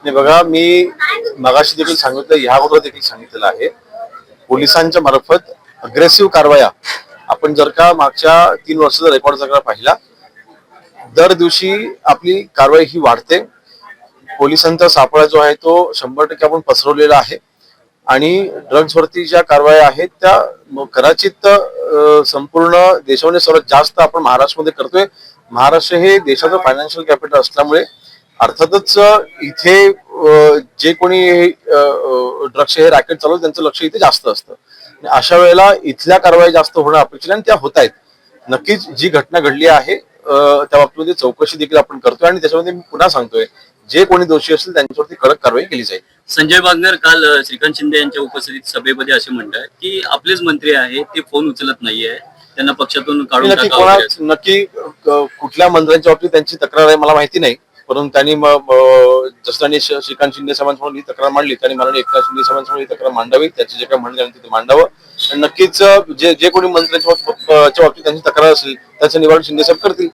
नाही बघा, मी मगाशी देखील सांगितलं, ह्या अगोदर देखील सांगितलेलं आहे. पोलिसांच्या मार्फत अग्रेसिव्ह कारवाया आपण जर का मागच्या 3 वर्षाचा रेकॉर्ड जर का पाहिला, दर दिवशी आपली कारवाई ही वाढते. पोलिसांचा सापळा जो आहे तो 100% आपण पसरवलेला आहे आणि ड्रग्जवरती ज्या कारवाया आहेत त्या कदाचित संपूर्ण देशामध्ये सर्वात जास्त आपण महाराष्ट्रामध्ये करतोय. महाराष्ट्र हे देशाचं फायनान्शियल कॅपिटल असल्यामुळे अर्थातच इथे जे कोणी ड्रग्स हे रॅकेट चालवतात त्यांचं लक्ष इथे जास्त असतं. अशा वेळेला इथल्या कारवाई जास्त होणं अपेक्षित आणि त्या होत आहेत. नक्कीच जी घटना घडली आहे त्या बाबतीमध्ये चौकशी देखील आपण करतोय आणि त्याच्यामध्ये मी पुन्हा सांगतोय, जे कोणी दोषी असतील त्यांच्यावरती कडक कारवाई केली जाईल. संजय वागner काल श्रीकांत शिंदे यांच्या उपस्थितीत सभेमध्ये असे म्हणतात की आपलेच मंत्री आहे ते फोन उचलत नाहीये, त्यांना पक्षातून काढून टाकावं. नक्की कुठल्या मंत्र्यांच्या बाबतीत त्यांची तक्रार आहे मला माहिती नाही, परंतु त्यांनी जसं त्यांनी श्रीकांत शिंदे साहेबांसमोर ही तक्रार मांडली, त्यांनी माननीय एकनाथ शिंदे साहेबांसमोर ही तक्रार मांडावी, त्याचे जे काही म्हणणं ते मांडावं. आणि नक्कीच जे कोणी मंत्र्यांच्या बाबतीत त्यांची तक्रार असेल त्याचं निवारण शिंदे साहेब करतील.